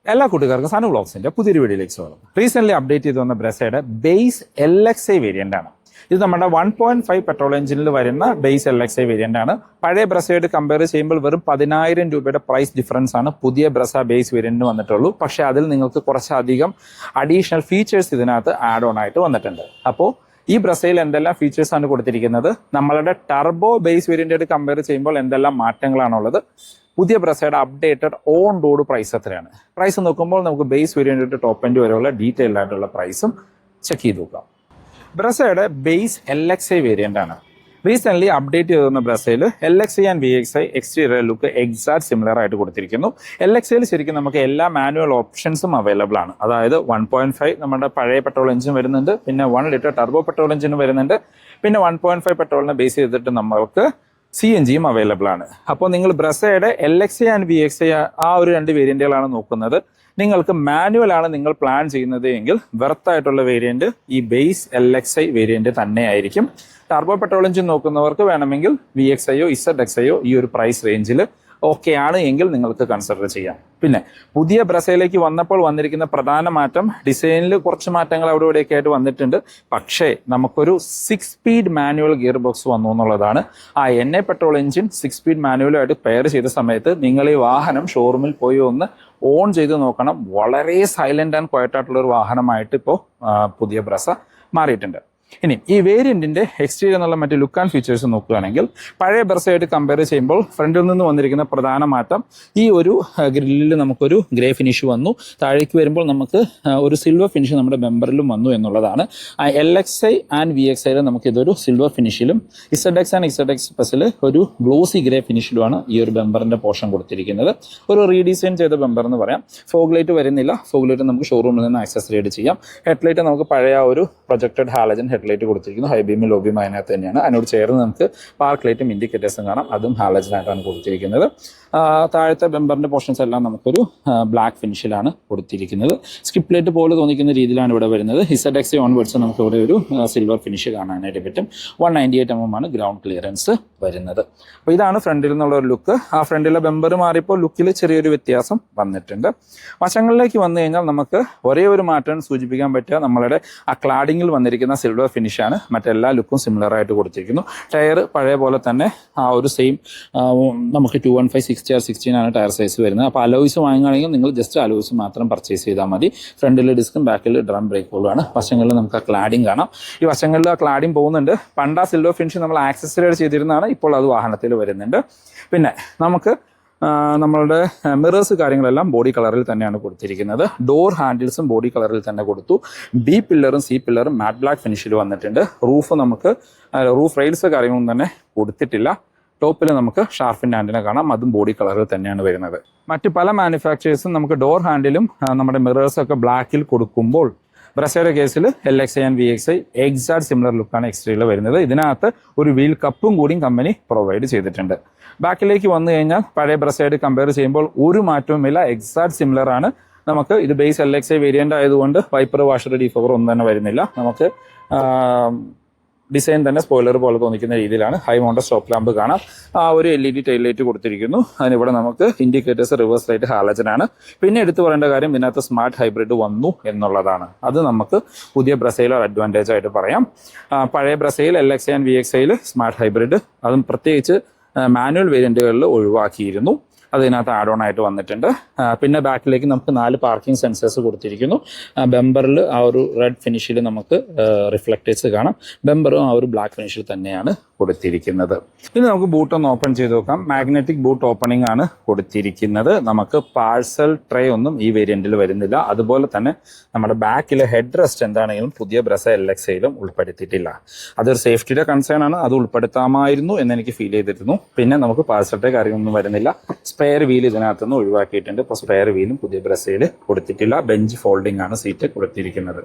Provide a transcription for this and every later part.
എല്ലാ കൂട്ടുകാർക്കും സനു വ്ളോഗ്സിന്റെ പുതിയൊരു വീഡിയോയിലേക്ക് സ്വാഗതം. റീസെന്റ് അപ്ഡേറ്റ് ചെയ്ത് വന്ന ബ്രസയുടെ ബേസ് LXI വേരിയന്റ് ആണ്. ഇത് നമ്മുടെ 1.5 പെട്രോൾ എഞ്ചിനിൽ വരുന്ന ബേസ് LXI വേരിയന്റ് ആണ്. പഴയ ബ്രസയോട് കമ്പയർ ചെയ്യുമ്പോൾ വെറും 10,000 രൂപയുടെ പ്രൈസ് ഡിഫറൻസ് ആണ് പുതിയ ബ്രസ ബേസ് വേരിയന്റിന് വന്നിട്ടുള്ളൂ. പക്ഷേ അതിൽ നിങ്ങൾക്ക് കുറച്ചധികം അഡീഷണൽ ഫീച്ചേഴ്സ് ഇതിനകത്ത് ആഡ് ഓൺ ആയിട്ട് വന്നിട്ടുണ്ട്. അപ്പോൾ ഈ ബ്രസയിൽ എന്തെല്ലാം ഫീച്ചേഴ്സ് ആണ് കൊടുത്തിരിക്കുന്നത്, നമ്മളുടെ ടർബോ ബേസ് വേരിയന്റായിട്ട് കമ്പയർ ചെയ്യുമ്പോൾ എന്തെല്ലാം മാറ്റങ്ങളാണുള്ളത്, പുതിയ ബ്രസയുടെ അപ്ഡേറ്റഡ് ഓൺ റോഡ് പ്രൈസ് എത്രയാണ്, പ്രൈസ് നോക്കുമ്പോൾ നമുക്ക് ബേസ് വേരിയന്റ് ടോപ്പ് എൻഡ് വരെയുള്ള ഡീറ്റെയിൽഡ് ആയിട്ടുള്ള പ്രൈസും ചെക്ക് ചെയ്ത് നോക്കാം. ബ്രസയുടെ ബേസ് LXI വേരിയന്റ് ആണ്. റീസെന്റ് അപ്ഡേറ്റ് ചെയ്തിരുന്ന ബ്രസയിൽ LXI and VXI exterior look exact similar ആയിട്ട് കൊടുത്തിരിക്കുന്നു. LXIയിൽ ശരിക്കും നമുക്ക് എല്ലാ മാനുവൽ ഓപ്ഷൻസും അവൈലബിൾ ആണ്. അതായത് 1.5 നമ്മുടെ പഴയ പെട്രോൾ എഞ്ചിൻ വരുന്നുണ്ട്, പിന്നെ 1 ലിറ്റർ ടർബോ പെട്രോൾ എഞ്ചിൻ വരുന്നുണ്ട്, പിന്നെ 1.5 പെട്രോളിനെ ബേസ് ചെയ്തിട്ട് നമുക്ക് CNGയും അവൈലബിൾ ആണ്. അപ്പോൾ നിങ്ങൾ ബ്രസയുടെ LXI ആൻഡ് VXI ആ ഒരു രണ്ട് വേരിയന്റുകളാണ് നോക്കുന്നത്, നിങ്ങൾക്ക് മാനുവൽ ആണ് നിങ്ങൾ പ്ലാൻ ചെയ്യുന്നത് എങ്കിൽ വെർത്തായിട്ടുള്ള വേരിയന്റ് ഈ ബേസ് LXI വേരിയന്റ് തന്നെ ആയിരിക്കും. ടർബോ പെട്രോൾ എഞ്ചിൻ നോക്കുന്നവർക്ക് വേണമെങ്കിൽ VXIയോ ZXIയോ ഈ ഒരു പ്രൈസ് റേഞ്ചിൽ ഓക്കെ ആണ് എങ്കിൽ നിങ്ങൾക്ക് കൺസിഡർ ചെയ്യാം. പിന്നെ പുതിയ ബ്രസയിലേക്ക് വന്നപ്പോൾ വന്നിരിക്കുന്ന പ്രധാന മാറ്റം, ഡിസൈനിൽ കുറച്ച് മാറ്റങ്ങൾ അവിടെ ഇവിടെയൊക്കെ ആയിട്ട് വന്നിട്ടുണ്ട്. പക്ഷേ നമുക്കൊരു 6 സ്പീഡ് മാനുവൽ ഗിയർ ബോക്സ് വന്നു എന്നുള്ളതാണ്. ആ NA പെട്രോൾ എഞ്ചിൻ 6 സ്പീഡ് മാനുവലുമായിട്ട് പെയർ ചെയ്ത സമയത്ത് നിങ്ങൾ ഈ വാഹനം ഷോറൂമിൽ പോയി ഒന്ന് ഓൺ ചെയ്ത് നോക്കണം. വളരെ സൈലന്റ് ആൻഡ് ക്വയറ്റ് ആയിട്ടുള്ള ഒരു വാഹനമായിട്ട് ഇപ്പോൾ പുതിയ ബ്രസ മാറിയിട്ടുണ്ട്. ഇനി ഈ വേരിയന്റിന്റെ എക്സ്റ്റീരിയർ എന്നുള്ള മറ്റ് ലുക്ക് ആൻഡ് ഫീച്ചേഴ്സ് നോക്കുകയാണെങ്കിൽ പഴയ ബ്രസയായിട്ട് കമ്പയർ ചെയ്യുമ്പോൾ ഫ്രണ്ടിൽ നിന്ന് വന്നിരിക്കുന്ന പ്രധാന മാറ്റം, ഈ ഒരു ഗ്രില്ലിൽ നമുക്കൊരു ഗ്രേ ഫിനിഷ് വന്നു, താഴേക്ക് വരുമ്പോൾ നമുക്ക് ഒരു സിൽവർ ഫിനിഷ് നമ്മുടെ ബെമ്പറിലും വന്നു എന്നുള്ളതാണ്. LXI ആൻഡ് VXIയിൽ നമുക്ക് ഇതൊരു സിൽവർ ഫിനിഷിലും ZX ആൻഡ് ZX പ്ലസിൽ ഒരു ഗ്ലോസി ഗ്രേ ഫിനിഷിലുമാണ് ഈ ഒരു ബെമ്പറിന്റെ പോർഷൻ കൊടുത്തിരിക്കുന്നത്. ഒരു റീഡിസൈൻ ചെയ്ത ബെമ്പർ എന്ന് പറയാം. ഫോഗ് ലൈറ്റ് വരുന്നില്ല, ഫോഗ് ലൈറ്റ് നമുക്ക് ഷോറൂമിൽ നിന്ന് ആക്സസറൈഡ് ചെയ്യാം. ഹെഡ്ലൈറ്റ് നമുക്ക് പഴയ ഒരു പ്രൊജക്റ്റഡ് ഹാലജൻ ഹെഡ്ലൈറ്റ് കൊടുത്തിരിക്കുന്നു, ഹൈ ബീമും ലോ ബീമും അതിനകത്ത് തന്നെയാണ്. അതിനോട് ചേർന്ന് നമുക്ക് പാർക്ക് ലൈറ്റും ഇൻഡിക്കേറ്റേഴ്സും കാണാം, അതും ഹാലജനായിട്ടാണ് കൊടുത്തിരിക്കുന്നത്. താഴത്തെ ബെമ്പറിന്റെ പോർഷൻസ് എല്ലാം നമുക്കൊരു ബ്ലാക്ക് ഫിനിഷിലാണ് കൊടുത്തിരിക്കുന്നത്. സ്കിപ്പ് ലൈറ്റ് പോലെ തോന്നിക്കുന്ന രീതിയിലാണ് ഇവിടെ വരുന്നത്. ZXI ഓൺവേർഡ്സ് നമുക്ക് ഇവിടെ ഒരു സിൽവർ ഫിനിഷ് കാണാനായിട്ട് പറ്റും. 198 mm ആണ് ഗ്രൗണ്ട് ക്ലിയറൻസ് വരുന്നത്. അപ്പോൾ ഇതാണ് ഫ്രണ്ടിൽ നിന്നുള്ള ഒരു ലുക്ക്. ആ ഫ്രണ്ടിലെ ബെമ്പർ മാറിയപ്പോൾ ലുക്കിൽ ചെറിയൊരു വ്യത്യാസം വന്നിട്ടുണ്ട്. വശങ്ങളിലേക്ക് വന്നു കഴിഞ്ഞാൽ നമുക്ക് ഒരേ ഒരു മാറ്റം സൂചിപ്പിക്കാൻ പറ്റുക, നമ്മളുടെ ആ ക്ലാഡിങ്ങിൽ വന്നിരിക്കുന്ന സിൽവർ ഫിനിഷാണ്. മറ്റെല്ലാ ലുക്കും സിമിലർ ആയിട്ട് കൊടുത്തിരിക്കുന്നു. ടയർ പഴയ പോലെ തന്നെ ആ ഒരു സെയിം നമുക്ക് 215 60R16 ആണ് ടയർ സൈസ് വരുന്നത്. അപ്പോൾ അലോയ്സ് വാങ്ങുകയാണെങ്കിൽ നിങ്ങൾ ജസ്റ്റ് അലോയ്സ് മാത്രം പർച്ചേസ് ചെയ്താൽ മതി. ഫ്രണ്ടിൽ ഡിസ്കും ബാക്കിൽ ഡ്രം ബ്രേക്കുകളാണ്. വശങ്ങളിൽ നമുക്ക് ആ ക്ലാഡിങ് കാണാം. ഈ വശങ്ങളിൽ ആ ക്ലാഡിങ് പോകുന്നുണ്ട്. പണ്ട് ആ സിൽവർ ഫിനിഷ് നമ്മൾ ആക്സസറൈഡ് ചെയ്തിരുന്നതാണ്, ഇപ്പോൾ അത് വാഹനത്തിൽ വരുന്നുണ്ട്. പിന്നെ നമുക്ക് നമ്മളുടെ മിറേഴ്സ് കാര്യങ്ങളെല്ലാം ബോഡി കളറിൽ തന്നെയാണ് കൊടുത്തിരിക്കുന്നത്. ഡോർ ഹാൻഡിൽസും ബോഡി കളറിൽ തന്നെ കൊടുത്തു. B പില്ലറും C പില്ലറും മാറ്റ് ബ്ലാക്ക് ഫിനിഷിൽ വന്നിട്ടുണ്ട്. റൂഫ് റെയിൽസ് കാര്യങ്ങളൊന്നും തന്നെ കൊടുത്തിട്ടില്ല. ടോപ്പിൽ നമുക്ക് ഷാർഫിൻ്റെ ആൻറ്റിന കാണാം, അതും ബോഡി കളറിൽ തന്നെയാണ് വരുന്നത്. മറ്റ് പല മാനുഫാക്ചേഴ്സും നമുക്ക് ഡോർ ഹാൻഡിലും നമ്മുടെ മിറേഴ്സൊക്കെ ബ്ലാക്കിൽ കൊടുക്കുമ്പോൾ ബ്രസയുടെ കേസിൽ LXI and VXI exact similar ലുക്കാണ് എക്സ്റ്റീരിയർ വരുന്നത്. ഇതിനകത്ത് ഒരു വീൽ കപ്പും കൂടിയും കമ്പനി പ്രൊവൈഡ് ചെയ്തിട്ടുണ്ട്. ബാക്കിലേക്ക് വന്നു കഴിഞ്ഞാൽ പഴയ ബ്രസയായിട്ട് കമ്പയർ ചെയ്യുമ്പോൾ ഒരു മാറ്റവുമില്ല, എക്സാക്ട് സിമിലർ ആണ്. നമുക്ക് ഇത് ബേസ് LXI വേരിയന്റ് ആയതുകൊണ്ട് വൈപ്പർ വാഷർ ഡീഫോഗർ ഒന്നും തന്നെ വരുന്നില്ല. നമുക്ക് ഡിസൈൻ തന്നെ സ്പോയിലർ പോലെ തോന്നിക്കുന്ന രീതിയിലാണ്. ഹൈ മൗണ്ടഡ് സ്റ്റോപ്പ് ലാമ്പ് കാണാം. ആ ഒരു LED ടൈൽ ലൈറ്റ് കൊടുത്തിരിക്കുന്നു. അതിനിവിടെ നമുക്ക് ഇൻഡിക്കേറ്റേഴ്സ് റിവേഴ്സ് ലൈറ്റ് ഹാലജനാണ്. പിന്നെ എടുത്തു പറയേണ്ട കാര്യം, ഇതിനകത്ത് സ്മാർട്ട് ഹൈബ്രിഡ് വന്നു എന്നുള്ളതാണ്. അത് നമുക്ക് പുതിയ ബ്രസയിൽ ഒരു അഡ്വാൻറ്റേജ് ആയിട്ട് പറയാം. പഴയ ബ്രസയിൽ LXI ആൻഡ് VXIയിൽ സ്മാർട്ട് ഹൈബ്രിഡ്, അതും പ്രത്യേകിച്ച് മാനുവൽ വേരിയന്റുകളിൽ ഒഴിവാക്കിയിരുന്നു. അതിനകത്ത് ആഡ് ഓൺ ആയിട്ട് വന്നിട്ടുണ്ട്. പിന്നെ ബാക്കിലേക്ക് നമുക്ക് 4 പാർക്കിംഗ് സെൻസേഴ്സ് കൊടുത്തിരിക്കുന്നു. ബെമ്പറിൽ ആ ഒരു റെഡ് ഫിനിഷിൽ നമുക്ക് റിഫ്ലക്റ്റേഴ്സ് കാണാം. ബെമ്പറും ആ ഒരു ബ്ലാക്ക് ഫിനിഷിൽ തന്നെയാണ് കൊടുത്തിരിക്കുന്നത്. ഇനി നമുക്ക് ബൂട്ട് ഒന്ന് ഓപ്പൺ ചെയ്ത് നോക്കാം. മാഗ്നറ്റിക് ബൂട്ട് ഓപ്പണിംഗ് ആണ് കൊടുത്തിരിക്കുന്നത്. നമുക്ക് പാഴ്സൽ ട്രേ ഒന്നും ഈ വേരിയന്റിൽ വരുന്നില്ല. അതുപോലെ തന്നെ നമ്മുടെ ബാക്കിലെ ഹെഡ് റെസ്റ്റ് എന്താണെങ്കിലും പുതിയ ബ്രസ LXIയിലും ഉൾപ്പെടുത്തിയിട്ടില്ല. അതൊരു സേഫ്റ്റിയുടെ കൺസേൺ ആണ്, അത് ഉൾപ്പെടുത്താമായിരുന്നു എന്ന് എനിക്ക് ഫീൽ ചെയ്തിരുന്നു. പിന്നെ നമുക്ക് പാഴ്സൽ ട്രേ കാര്യങ്ങളൊന്നും വരുന്നില്ല. സ്പെയർ വീൽ ഇതിനകത്തുനിന്ന് ഒഴിവാക്കിയിട്ടുണ്ട്. ഇപ്പോൾ സ്പെയർ വീലും പുതിയ ബ്രസയിൽ കൊടുത്തിട്ടില്ല. ബെഞ്ച് ഫോൾഡിംഗ് ആണ് സീറ്റ് കൊടുത്തിരിക്കുന്നത്.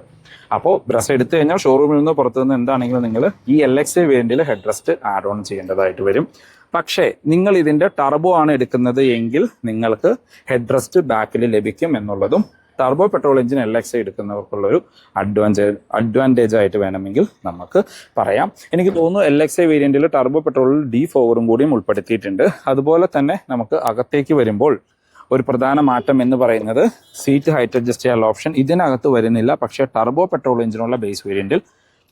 അപ്പോൾ ബ്രസ എടുത്തു കഴിഞ്ഞാൽ ഷോറൂമിൽ നിന്ന് പുറത്തു നിന്ന് എന്താണെങ്കിലും നിങ്ങൾ ഈ LXI വേരിയന്റിൽ ഹെഡ് റെസ്റ്റ് ആഡ് ഓൺ ചെയ്യേണ്ടതായിട്ട് വരും. പക്ഷേ നിങ്ങൾ ഇതിന്റെ ടർബോ ആണ് എടുക്കുന്നത് എങ്കിൽ നിങ്ങൾക്ക് ഹെഡ് റെസ്റ്റ് ബാക്കിൽ ലഭിക്കും എന്നുള്ളതും ടർബോ പെട്രോൾ എഞ്ചിൻ LXI എടുക്കുന്നവർക്കുള്ളൊരു അഡ്വാൻറ്റേജ് ആയിട്ട് വേണമെങ്കിൽ നമുക്ക് പറയാം. എനിക്ക് തോന്നുന്നു LXI വേരിയന്റിൽ ടർബോ പെട്രോളിൽ ഡീഫോഗറും കൂടിയും ഉൾപ്പെടുത്തിയിട്ടുണ്ട്. അതുപോലെ തന്നെ നമുക്ക് അകത്തേക്ക് വരുമ്പോൾ ഒരു പ്രധാന മാറ്റം എന്ന് പറയുന്നത് സീറ്റ് ഹൈറ്റ് അഡ്ജസ്റ്റ് ചെയ്യാനുള്ള ഓപ്ഷൻ ഇതിനകത്ത് വരുന്നില്ല, പക്ഷേ ടർബോ പെട്രോൾ എഞ്ചിനുള്ള ബേസ് വേരിയന്റിൽ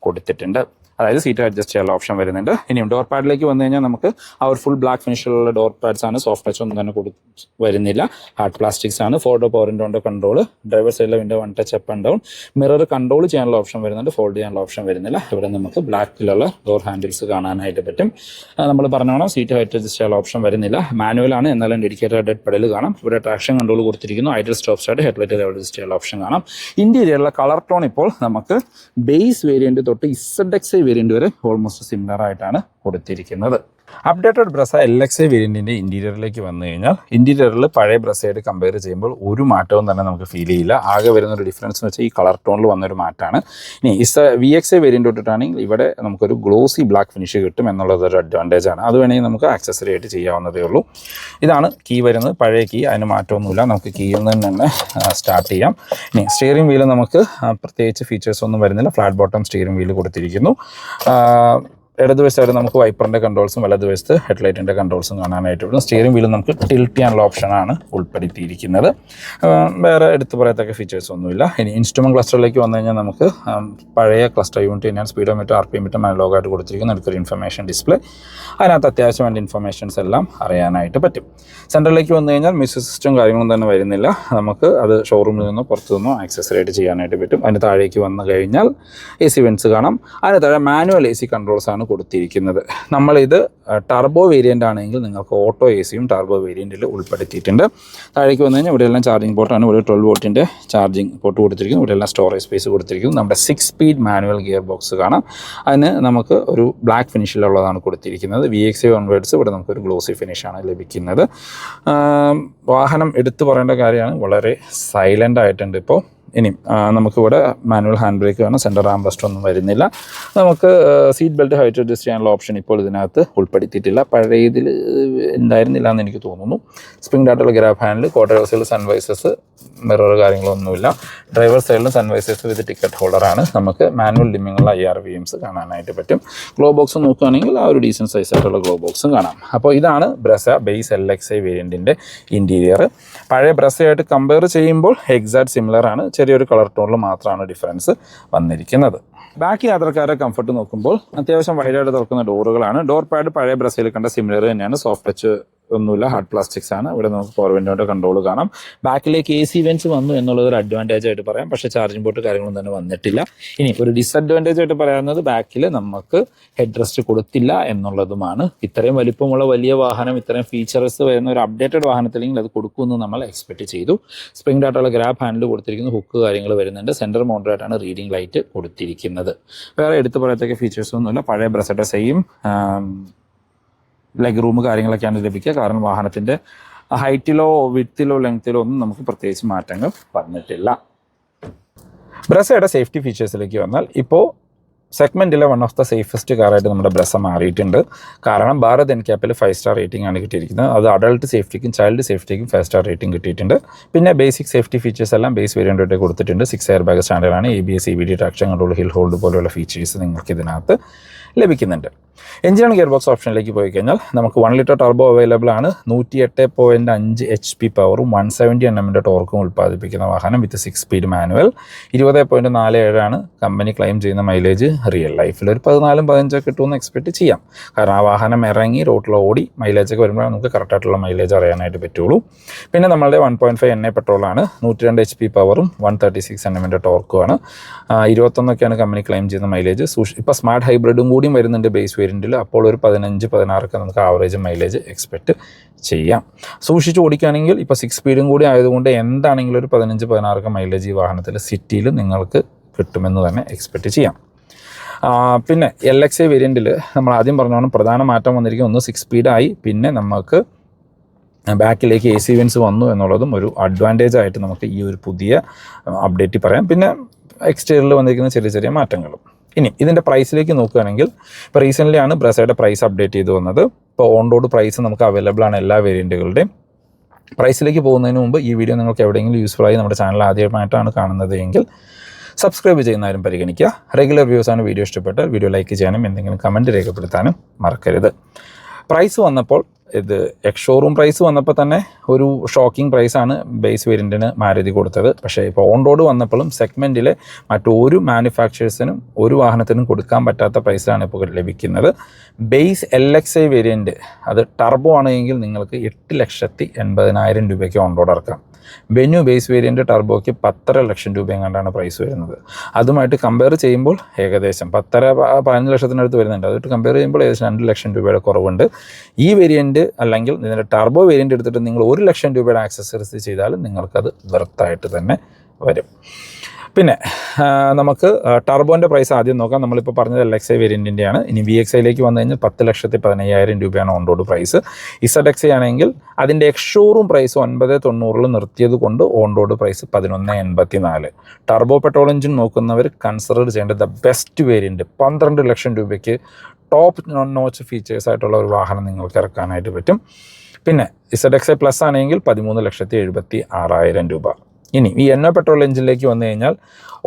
കൊടുത്തിട്ടുണ്ട്. അതായത് സീറ്റ് അഡ്ജസ്റ്റ് ചെയ്യാനുള്ള ഓപ്ഷൻ വരുന്നുണ്ട്. ഇനിയും ഡോർ പാഡിലേക്ക് വന്നു കഴിഞ്ഞാൽ നമുക്ക് ആ ഒരു ഫുൾ ബ്ലാക്ക് ഫിനിഷിലുള്ള ഡോർ പാഡ്സ് ആണ്. സോഫ്റ്റ് ടച്ച് ഒന്നും തന്നെ വരുന്നില്ല. ഹാർഡ് പ്ലാസ്റ്റിക്സ് ആണ്. 4 പവർ വിൻഡോന്റെ കൺട്രോൾ, ഡ്രൈവർ സൈഡിലെ window 1 touch up and down, mirror control ചെയ്യാനുള്ള ഓപ്ഷൻ വരുന്നുണ്ട്, ഫോൾഡ് ചെയ്യാനുള്ള ഓപ്ഷൻ വരുന്നില്ല. ഇവിടെ നമുക്ക് ബ്ലാക്കിലുള്ള ഡോർ ഹാൻഡിൽസ് കാണാനായിട്ട് പറ്റും. നമ്മൾ പറഞ്ഞോണം സീറ്റ് ഹൈറ്റ് അഡ്ജസ്റ്റ് ചെയ്യാനുള്ള ഓപ്ഷൻ വരുന്നില്ല. മാനുവൽ ആണ്, എന്നാലും ഡെഡിക്കേറ്റഡ് ഡെഡ് പെഡൽ കാണാം. ഇവിടെ ട്രാക്ഷൻ കൺട്രോൾ കൊടുത്തിരിക്കുന്നു. Ideal stop start, headlight level adjust ചെയ്യാനുള്ള ഓപ്ഷൻ കാണാം. ഇന്റീരിയറിലെ കളർ ടോൺ ഇപ്പോൾ നമുക്ക് ബേസ് വേരിയന്റ് തൊട്ട് ZXi വേരിയന്റ് വരെ ഓൾമോസ്റ്റ് സിമിലർ ആയിട്ടാണ് കൊടുത്തിരിക്കുന്നത്. അപ്ഡേറ്റഡ് ബ്രസ LXi വേരിയന്റിന്റെ ഇന്റീരിയറിലേക്ക് വന്നു കഴിഞ്ഞാൽ ഇന്റീരിയറിൽ പഴയ ബ്രസയായിട്ട് കമ്പയർ ചെയ്യുമ്പോൾ ഒരു മാറ്റവും തന്നെ നമുക്ക് ഫീൽ ചെയ്യില്ല. ആകെ വരുന്ന ഒരു ഡിഫറൻസ് എന്ന് വെച്ചാൽ ഈ കളർ ടോണിൽ വന്നൊരു മാറ്റമാണ്. ഇനി VXi വേരിയന്റ് തൊട്ടിട്ടാണെങ്കിൽ ഇവിടെ നമുക്കൊരു ഗ്ലോസി ബ്ലാക്ക് ഫിനിഷ് കിട്ടും എന്നുള്ളതൊരു അഡ്വാൻറ്റേജ് ആണ്. അത് വേണമെങ്കിൽ നമുക്ക് ആക്സസറി ആയിട്ട് ചെയ്യാവുന്നതേ ഉള്ളൂ. ഇതാണ് കീ വരുന്നത്, പഴയ കീ, അതിന് മാറ്റമൊന്നുമില്ല. നമുക്ക് കീയിൽ നിന്ന് തന്നെ സ്റ്റാർട്ട് ചെയ്യാം. ഇനി സ്റ്റിയറിംഗ് വീല് നമുക്ക് പ്രത്യേകിച്ച് ഫീച്ചേഴ്സ് ഒന്നും വരുന്നില്ല. ഫ്ലാറ്റ് ബോട്ടം സ്റ്റിയറിംഗ് വീല് കൊടുത്തിരിക്കുന്നു. ഇടതുവശത്തായിട്ട് നമുക്ക് വൈപ്പറിൻ്റെ കൺട്രോൾസും വലതുവശത്ത് ഹെഡ്ലൈറ്റിൻ്റെ കൺട്രോൾസും കാണാനായിട്ട് പറ്റും. സ്റ്റിയറിംഗ് വീലും നമുക്ക് ടിൽറ്റ് ചെയ്യാനുള്ള ഓപ്ഷനാണ് ഉൾപ്പെടുത്തിയിരിക്കുന്നത്. വേറെ എടുത്തു പറയത്തക്ക ഫീച്ചേഴ്സ് ഒന്നുമില്ല. ഇനി ഇൻസ്ട്രുമെൻറ്റ് ക്ലസ്റ്ററിലേക്ക് വന്നു കഴിഞ്ഞാൽ നമുക്ക് പഴയ ക്ലസ്റ്റർ യൂണിറ്റ് തന്നെയാണ്. സ്പീഡോമീറ്റർ, RPM അനലോഗായിട്ട് കൊടുത്തിരിക്കുന്ന അടുത്തൊരു ഇൻഫർമേഷൻ ഡിസ്പ്ലേ. അതിനകത്ത് അത്യാവശ്യം വേണ്ട ഇൻഫർമേഷൻസ് എല്ലാം അറിയാനായിട്ട് പറ്റും. സെൻറ്ററിലേക്ക് വന്നു കഴിഞ്ഞാൽ മ്യൂസിക് സിസ്റ്റം കാര്യങ്ങളും തന്നെ വരുന്നില്ല. നമുക്ക് അത് ഷോറൂമിൽ നിന്നോ പുറത്തു നിന്നോ ആക്സസറി ആയിട്ട് ചെയ്യാനായിട്ട് പറ്റും. അതിന് താഴേക്ക് വന്നു കഴിഞ്ഞാൽ AC വെൻസ് കാണാം. അതിന് താഴെ മാനുവൽ AC കൺട്രോൾസ് ആണ് കൊടുത്തിരിക്കുന്നത്. നമ്മളിത് ടർബോ വേരിയൻ്റ് ആണെങ്കിൽ നിങ്ങൾക്ക് ഓട്ടോ ACയും ടർബോ വേരിയൻറ്റിൽ ഉൾപ്പെടുത്തിയിട്ടുണ്ട്. താഴേക്ക് വന്നു കഴിഞ്ഞാൽ ഇവിടെയെല്ലാം ചാർജിങ് പോർട്ടാണ്. ഇവിടെ 12 വോൾട്ടിൻ്റെ ചാർജിങ് പോർട്ട് കൊടുത്തിരിക്കുന്നു. ഇവിടെയെല്ലാം സ്റ്റോറേജ് സ്പേസ് കൊടുത്തിരിക്കുന്നു. നമ്മുടെ 6 സ്പീഡ് മാനുവൽ ഗിയർ ബോക്സ് കാണാം. അതിന് നമുക്ക് ഒരു ബ്ലാക്ക് ഫിനിഷിലുള്ളതാണ് കൊടുത്തിരിക്കുന്നത്. VXi ഓൺവേർഡ്സ് ഇവിടെ നമുക്കൊരു ഗ്ലോസി ഫിനിഷാണ് ലഭിക്കുന്നത്. വാഹനം എടുത്തു പറയേണ്ട കാര്യമാണ്, വളരെ സൈലൻ്റ് ആയിട്ടുണ്ട് ഇപ്പോൾ. ഇനി നമുക്കിവിടെ മാനുവൽ ഹാൻഡ് ബ്രേക്ക് വേണം. സെൻറ്റർ ആം റെസ്റ്റ് ഒന്നും വരുന്നില്ല. നമുക്ക് സീറ്റ് ബെൽറ്റ് ഹൈറ്റ് അഡ്ജസ്റ്റ് ചെയ്യാനുള്ള ഓപ്ഷൻ ഇപ്പോൾ ഇതിനകത്ത് ഉൾപ്പെടുത്തിയിട്ടില്ല. പഴയതിൽ ഉണ്ടായിരുന്നില്ല എന്ന് എനിക്ക് തോന്നുന്നു. സ്പ്രിംഗ് ഡാറ്റുള്ള ഗ്രാബ് ഹാൻഡിൽ, ക്വാർട്ടർ സൈഡിൽ സൺവൈസസ്, മിറർ കാര്യങ്ങളൊന്നുമില്ല. ഡ്രൈവർ സൈഡിലും സൺവൈസസ് വിത്ത് ടിക്കറ്റ് ഹോൾഡറാണ്. നമുക്ക് മാനുവൽ ഡിമ്മിങ്ങുള്ള IR-VMs കാണാനായിട്ട് പറ്റും. ഗ്ലോ ബോക്സ് നോക്കുകയാണെങ്കിൽ ആ ഒരു ഡീസൻറ്റ് സൈസായിട്ടുള്ള ഗ്ലോ ബോക്സും കാണാം. അപ്പോൾ ഇതാണ് ബ്രസ ബേസ് LXi വേരിയൻറ്റിൻ്റെ ഇൻറ്റീരിയർ. പഴയ ബ്രസയായിട്ട് കമ്പയർ ചെയ്യുമ്പോൾ എക്സാക്ട് സിമിലർ ആണ്. ചെറിയൊരു കളർ ടോണിൽ മാത്രമാണ് ഡിഫറൻസ് വന്നിരിക്കുന്നത്. ബാക്കി യാത്രക്കാരുടെ കംഫർട്ട് നോക്കുമ്പോൾ അത്യാവശ്യം വൈഡായിട്ട് തുറക്കുന്ന ഡോറുകളാണ്. ഡോർ പാഡ് പഴയ ബ്രസയിൽ കണ്ട സിമിലർ തന്നെയാണ്. സോഫ്റ്റ് ടച്ച് ഒന്നുമില്ല, ഹാർഡ് പ്ലാസ്റ്റിക്സ് ആണ്. ഇവിടെ നമുക്ക് പവർ വിൻഡോയുടെ കൺട്രോൾ കാണാം. ബാക്കിലേക്ക് AC വെൻസ് വന്നു എന്നുള്ളത് ഒരു അഡ്വാൻറ്റേജ് ആയിട്ട് പറയാം. പക്ഷേ ചാർജിംഗ് പോർട്ട് കാര്യങ്ങളൊന്നും തന്നെ വന്നിട്ടില്ല. ഇനി ഒരു ഡിസഡ്വാൻറ്റേജ് ആയിട്ട് പറയാവുന്നത് ബാക്കിൽ നമുക്ക് ഹെഡ് റെസ്റ്റ് കൊടുത്തില്ല എന്നുള്ളതുമാണ്. ഇത്രയും വലിപ്പമുള്ള വലിയ വാഹനം, ഇത്രയും ഫീച്ചേഴ്സ് വരുന്ന ഒരു അപ്ഡേറ്റഡ് വാഹനത്തിലെങ്കിൽ അത് കൊടുക്കുമെന്ന് നമ്മൾ എക്സ്പെക്ട് ചെയ്തു. സ്പ്രിംഗ് ഡാറ്റുള്ള ഗ്രാബ് ഹാൻഡിൽ കൊടുത്തിരിക്കുന്നു. ഹുക്ക് കാര്യങ്ങൾ വരുന്നുണ്ട്. സെൻറ്റർ മൗണ്ടഡായിട്ടാണ് റീഡിംഗ് ലൈറ്റ് കൊടുത്തിരിക്കുന്നത്. വേറെ എടുത്തു പറയത്തക്ക ഫീച്ചേഴ്സ് ഒന്നുമില്ല. പഴയ ബ്രസയുടെ സെയിം ലെഗ് റൂം കാര്യങ്ങളൊക്കെയാണ് ലഭിക്കുക. കാരണം വാഹനത്തിൻ്റെ ഹൈറ്റിലോ വിഡ്ത്തിലോ ലെങ്ത്തിലോ ഒന്നും നമുക്ക് പ്രത്യേകിച്ച് മാറ്റങ്ങൾ വന്നിട്ടില്ല. ബ്രസയുടെ സേഫ്റ്റി ഫീച്ചേഴ്സിലേക്ക് വന്നാൽ ഇപ്പോൾ സെഗ്മെൻറ്റിലെ വൺ ഓഫ് ദ സേഫസ്റ്റ് കാറായിട്ട് നമ്മുടെ ബ്രസ മാറിയിട്ടുണ്ട്. കാരണം ഭാരത് NCAP 5 സ്റ്റാർ റേറ്റിംഗ് ആണ് കിട്ടിയിരിക്കുന്നത്. അത് അഡൾട്ട് സേഫ്റ്റിക്കും ചൈൽഡ് സേഫ്റ്റിക്കും 5 സ്റ്റാർ റേറ്റിംഗ് കിട്ടിയിട്ടുണ്ട്. പിന്നെ ബേസിക് സേഫ്റ്റി ഫീച്ചേഴ്സ് എല്ലാം ബേസ് വേരിയൻ്റായിട്ട് കൊടുത്തിട്ടുണ്ട്. 6 എയർ ബാഗ് സ്റ്റാൻഡേർഡാണ്. ABS, EBD, traction control, hill hold പോലെയുള്ള ഫീച്ചേഴ്സ് നിങ്ങൾക്ക് ഇതിനകത്ത് ലഭിക്കുന്നുണ്ട്. എഞ്ചിൻ ആൻഡ് ഗിയർ ബോക്സ് ഓപ്ഷനിലേക്ക് പോയി കഴിഞ്ഞാൽ നമുക്ക് 1 ലിറ്റർ ടർബോ അവൈലബിൾ ആണ്. 108.5 HP പവറും 170 Nm ടോർക്കും ഉൽപ്പാദിപ്പിക്കുന്ന വാഹനം വിത്ത് 6 സ്പീഡ് മാനുവൽ. 20.47 ആണ് കമ്പനി ക്ലെയിം ചെയ്യുന്ന മൈലേജ്. റിയൽ ലൈഫിൽ ഒരു 14-15 കിട്ടുമെന്ന് എക്സ്പെക്ട് ചെയ്യാം. കാരണം ആ വാഹനം ഇറങ്ങി റോട്ടിൽ ഓടി മൈലേജൊക്കെ വരുമ്പോൾ നമുക്ക് കറക്റ്റായിട്ടുള്ള മൈലേജ് അറിയാനായിട്ട് പറ്റുള്ളൂ. പിന്നെ നമ്മളുടെ 1.5 NA പെട്രോളാണ്. 102 HP പവറും 136 Nm ടോർക്കുമാണ്. 21 കമ്പനി ക്ലെയിം ചെയ്യുന്ന മൈലേജ്. ഇപ്പോൾ സ്മാർട്ട് ഹൈബ്രിഡും കൂടിയും വരുന്നുണ്ട് ബേസ് വേരിയൻറ്റിൽ. അപ്പോൾ ഒരു 15-16 നമുക്ക് ആവറേജ് മൈലേജ് എക്സ്പെക്റ്റ് ചെയ്യാം. സൂക്ഷിച്ച് ഓടിക്കുകയാണെങ്കിൽ ഇപ്പോൾ 6 സ്പീഡും കൂടി ആയതുകൊണ്ട് എന്താണെങ്കിലും ഒരു 15-16 മൈലേജ് ഈ വാഹനത്തിൽ സിറ്റിയിൽ നിങ്ങൾക്ക് കിട്ടുമെന്ന് തന്നെ എക്സ്പെക്റ്റ് ചെയ്യാം. പിന്നെ LXi വേരിയൻറ്റിൽ നമ്മൾ ആദ്യം പറഞ്ഞോണം പ്രധാന മാറ്റം വന്നിരിക്കുന്നത് ഒന്ന് 6 സ്പീഡായി. പിന്നെ നമുക്ക് ബാക്കിലേക്ക് AC വെൻസ് വന്നു എന്നുള്ളതും ഒരു അഡ്വാൻറ്റേജ് ആയിട്ട് നമുക്ക് ഈ ഒരു പുതിയ അപ്ഡേറ്റ് പറയാം. പിന്നെ എക്സ്റ്റീരിയറിൽ വന്നിരിക്കുന്ന ചെറിയ ചെറിയ മാറ്റങ്ങളും. ഇനി ഇതിൻ്റെ പ്രൈസിലേക്ക് നോക്കുകയാണെങ്കിൽ ഇപ്പോൾ റീസെൻ്റ്ലി ആണ് ബ്രസയുടെ പ്രൈസ് അപ്ഡേറ്റ് ചെയ്ത് വന്നത്. ഇപ്പോൾ ഓൺ റോഡ് പ്രൈസ് നമുക്ക് അവൈലബിൾ ആണ് എല്ലാ വേരിയൻറ്റുകളുടെയും. പ്രൈസിലേക്ക് പോകുന്നതിന് മുമ്പ് ഈ വീഡിയോ നിങ്ങൾക്ക് എവിടെയെങ്കിലും യൂസ്ഫുൾ ആയി നമ്മുടെ ചാനൽ ആദ്യമായിട്ടാണ് കാണുന്നത് എങ്കിൽ സബ്സ്ക്രൈബ് ചെയ്യുന്നവരും പരിഗണിക്കുക. റെഗുലർ വ്യൂസാണ് വീഡിയോ ഇഷ്ടപ്പെട്ടാൽ വീഡിയോ ലൈക്ക് ചെയ്യാനും എന്തെങ്കിലും കമൻറ്റ് രേഖപ്പെടുത്താനും മറക്കരുത്. പ്രൈസ് വന്നപ്പോൾ ഇത് എക്സ് ഷോറൂം പ്രൈസ് വന്നപ്പോൾ തന്നെ ഒരു ഷോക്കിംഗ് പ്രൈസാണ് ബേസ് വേരിയൻറ്റിന് മാരുതി കൊടുത്തത്. പക്ഷേ ഇപ്പോൾ ഓൺ റോഡ് വന്നപ്പോഴും സെഗ്മെൻറ്റിലെ മറ്റൊരു മാനുഫാക്ചേഴ്സിനും ഒരു വാഹനത്തിനും കൊടുക്കാൻ പറ്റാത്ത പ്രൈസാണ് ഇപ്പോൾ ലഭിക്കുന്നത്. ബേസ് LXi വേരിയൻറ്റ് അത് ടർബോ ആണെങ്കിൽ നിങ്ങൾക്ക് 8,80,000 രൂപയ്ക്ക് ഓൺ റോഡ് ഇറക്കാം. വെന്യൂ ബേസ് വേരിയൻറ്റ് ടർബോയ്ക്ക് 10.5 ലക്ഷം രൂപ എങ്ങാണ്ടാണ് പ്രൈസ് വരുന്നത്. അതുമായിട്ട് കമ്പയർ ചെയ്യുമ്പോൾ ഏകദേശം 10-15 ലക്ഷത്തിനടുത്ത് വരുന്നുണ്ട്. അതുമായിട്ട് കമ്പയർ ചെയ്യുമ്പോൾ ഏകദേശം 2 ലക്ഷം രൂപയുടെ കുറവുണ്ട്. ഈ വേരിയൻറ്റ് അല്ലെങ്കിൽ ഇതിൻ്റെ ടർബോ വേരിയൻറ്റ് എടുത്തിട്ട് നിങ്ങൾ 1 ലക്ഷം രൂപയുടെ ആക്സസറീസ് ചെയ്താലും നിങ്ങൾക്കത് വെർത്തായിട്ട് തന്നെ വരും. പിന്നെ നമുക്ക് ടർബോൻ്റെ പ്രൈസ് ആദ്യം നോക്കാം. നമ്മളിപ്പോൾ പറഞ്ഞത് LXi വേരിയൻറ്റിൻ്റെയാണ്. ഇനി VXiയിലേക്ക് വന്നു കഴിഞ്ഞാൽ 10,15,000 രൂപയാണ് ഓൺ റോഡ് പ്രൈസ്. ZXi ആണെങ്കിൽ അതിൻ്റെ എക്സ് ഷോറൂം പ്രൈസ് 990 നിർത്തിയത് കൊണ്ട് on road price 1184. Turbo petrol engine നോക്കുന്നവർ കൺസിഡർ ചെയ്യേണ്ട ദ ബെസ്റ്റ് വേരിയൻറ്റ് 12 ലക്ഷം രൂപയ്ക്ക് ടോപ്പ് നോച്ച് ഫീച്ചേഴ്സ് ആയിട്ടുള്ള ഒരു വാഹനം നിങ്ങൾക്ക് ഇറക്കാനായിട്ട് പറ്റും. പിന്നെ ZXi പ്ലസ് ആണെങ്കിൽ 13,76,000 രൂപ. ഇനി ഈ NO പെട്രോൾ എഞ്ചിനിലേക്ക് വന്നു കഴിഞ്ഞാൽ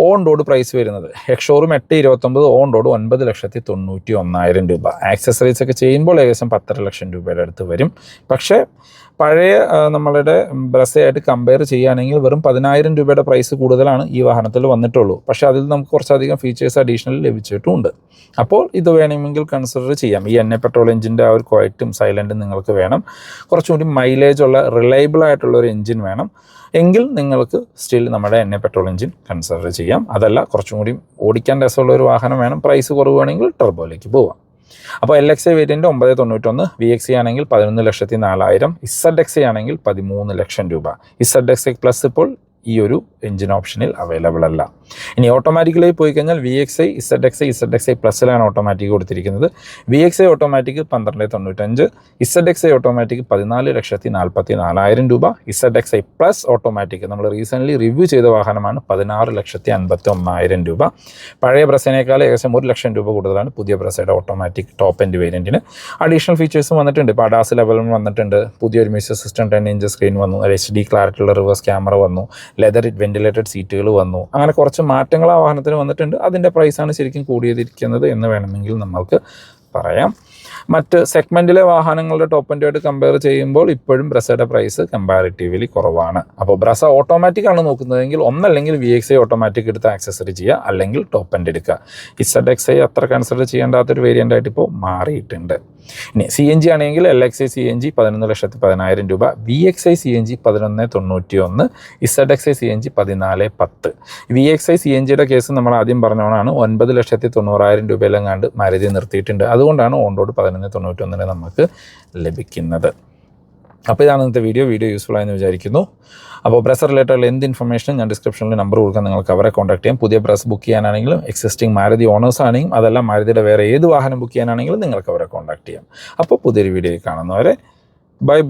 ഓൺ റോഡ് പ്രൈസ് വരുന്നത് എക്സ് ഷോറൂം 829, ഓൺ റോഡ് 9,91,000 രൂപ. ആക്സസറീസ് ഒക്കെ ചെയ്യുമ്പോൾ ഏകദേശം 10.5 ലക്ഷം രൂപയുടെ അടുത്ത് വരും. പക്ഷേ പഴയ നമ്മളുടെ ബ്രസയായിട്ട് കമ്പയർ ചെയ്യുകയാണെങ്കിൽ വെറും 10,000 രൂപയുടെ പ്രൈസ് കൂടുതലാണ് ഈ വാഹനത്തിൽ വന്നിട്ടുള്ളൂ. പക്ഷേ അതിൽ നമുക്ക് കുറച്ചധികം ഫീച്ചേഴ്സ് അഡീഷണൽ ലഭിച്ചിട്ടുമുണ്ട്. അപ്പോൾ ഇത് വേണമെങ്കിൽ കൺസിഡർ ചെയ്യാം. ഈ NA പെട്രോൾ എഞ്ചിൻ്റെ ആ ഒരു ക്വയറ്റും സൈലൻറ്റും നിങ്ങൾക്ക് വേണം. കുറച്ചുകൂടി മൈലേജ് ഉള്ള റിലയബിൾ ആയിട്ടുള്ള ഒരു എഞ്ചിൻ വേണം എങ്കിൽ നിങ്ങൾക്ക് സ്റ്റിൽ നമ്മുടെ NA പെട്രോൾ എഞ്ചിൻ കൺസിഡർ ചെയ്യാം. അതല്ല കുറച്ചും കൂടി ഓടിക്കാൻ രസമുള്ള ഒരു വാഹനം വേണം, പ്രൈസ് കുറവാണെങ്കിൽ ടർബോയിലേക്ക് പോവാം. അപ്പോൾ LXi വേരിയൻറ്റ് 991, VXi ആണെങ്കിൽ 11,04,000, ZXi ആണെങ്കിൽ 13 ലക്ഷം രൂപ. ZXi പ്ലസ് ഇപ്പോൾ ഈ ഒരു എഞ്ചിൻ ഓപ്ഷനിൽ അവൈലബിൾ അല്ല. ഇനി ഓട്ടോമാറ്റിക്കലായി പോയി കഴിഞ്ഞാൽ VXi, ZXi പ്ലസ്സിലാണ് ഓട്ടോമാറ്റിക് കൊടുത്തിരിക്കുന്നത്. VXi ഓട്ടോമാറ്റിക് 12,95, ZXi ഓട്ടോമാറ്റിക് 14,44,000 രൂപ. ZXi പ്ലസ് ഓട്ടോമാറ്റിക് നമ്മൾ റീസെൻ്റ്ലി റിവ്യൂ ചെയ്ത വാഹനമാണ് 16,51,000 രൂപ. പഴയ ബ്രസേനേക്കാൾ ഏകദേശം 1 ലക്ഷം രൂപ കൂടുതലാണ് പുതിയ ബ്രസയുടെ ഓട്ടോമാറ്റിക് ടോപ്പ് എൻഡ് വേരിയൻറ്റിന്. അഡീഷണൽ ഫീച്ചേഴ്സും വന്നിട്ടുണ്ട്. ഇപ്പോൾ ADAS ലെവലും വന്നിട്ടുണ്ട്. പുതിയൊരു മ്യൂസിക് സിസ്റ്റം 10 ഇഞ്ച് സ്ക്രീൻ വന്നു. HD ക്ലാരിറ്റിയുള്ള റിവേഴ്സ് ക്യാമറ വന്നു. ലെതർ വെന്റിലേറ്റഡ് സീറ്റുകൾ വന്നു. അങ്ങനെ കുറച്ച് മാറ്റങ്ങൾ ആ വാഹനത്തിന് വന്നിട്ടുണ്ട്. അതിൻ്റെ പ്രൈസാണ് ശരിക്കും കൂടിയിരിക്കുന്നത് എന്ന് വേണമെങ്കിൽ നമ്മൾക്ക് പറയാം. മറ്റ് സെഗ്മെൻറ്റിലെ വാഹനങ്ങളുടെ ടോപ്പ് എൻഡുമായിട്ട് കമ്പയർ ചെയ്യുമ്പോൾ ഇപ്പോഴും ബ്രസയുടെ പ്രൈസ് കമ്പാരിറ്റീവ്ലി കുറവാണ്. അപ്പോൾ ബ്രസ ഓട്ടോമാറ്റിക് ആണ് നോക്കുന്നതെങ്കിൽ ഒന്നല്ലെങ്കിൽ VXi ഓട്ടോമാറ്റിക് എടുത്ത് ആക്സസറി ചെയ്യുക, അല്ലെങ്കിൽ ടോപ്പ് എൻഡ് എടുക്കുക. ZXi അത്ര കൺസിഡർ ചെയ്യേണ്ടാത്തൊരു വേരിയൻ്റ് ആയിട്ട് ഇപ്പോൾ മാറിയിട്ടുണ്ട്. ഇനി CNG ആണെങ്കിൽ LXi CNG 11,10,000 രൂപ, VXi CNG 11,91, ZXi CNG 14,10. VXi CNGയുടെ case നമ്മൾ ആദ്യം പറഞ്ഞോണാണ് 9,90,000 രൂപയിലെങ്ങാണ്ട് മാരുതി നിർത്തിയിട്ടുണ്ട്. അതുകൊണ്ടാണ് ഓൺ റോഡ് 11,91 നമുക്ക് ലഭിക്കുന്നത്. അപ്പോൾ ഇതാണ് ഇന്നത്തെ വീഡിയോ യൂസ്ഫുൾ ആയെന്ന് വിചാരിക്കുന്നു. അപ്പോൾ ബ്രസ് റിലേറ്റഡ് എന്ത് ഇൻഫർമേഷനും ഞാൻ ഡിസ്ക്രിപ്ഷനിൽ നമ്പർ കൊടുക്കാൻ നിങ്ങൾക്ക് അവരെ കോൺടാക്ട് ചെയ്യാം. പുതിയ ബ്രസ് ബുക്ക് ചെയ്യാനാണെങ്കിലും എക്സിസ്റ്റിംഗ് മാരുതി ഓണേഴ്സ് ആണെങ്കിലും അതല്ല മാരുതിയുടെ വേറെ ഏത് വാഹനം ബുക്ക് ചെയ്യാനാണെങ്കിലും നിങ്ങൾക്ക് അവരെ കോൺടാക്ട് ചെയ്യാം. അപ്പോൾ പുതിയൊരു വീഡിയോയിൽ കാണുന്നവരെ ബൈ.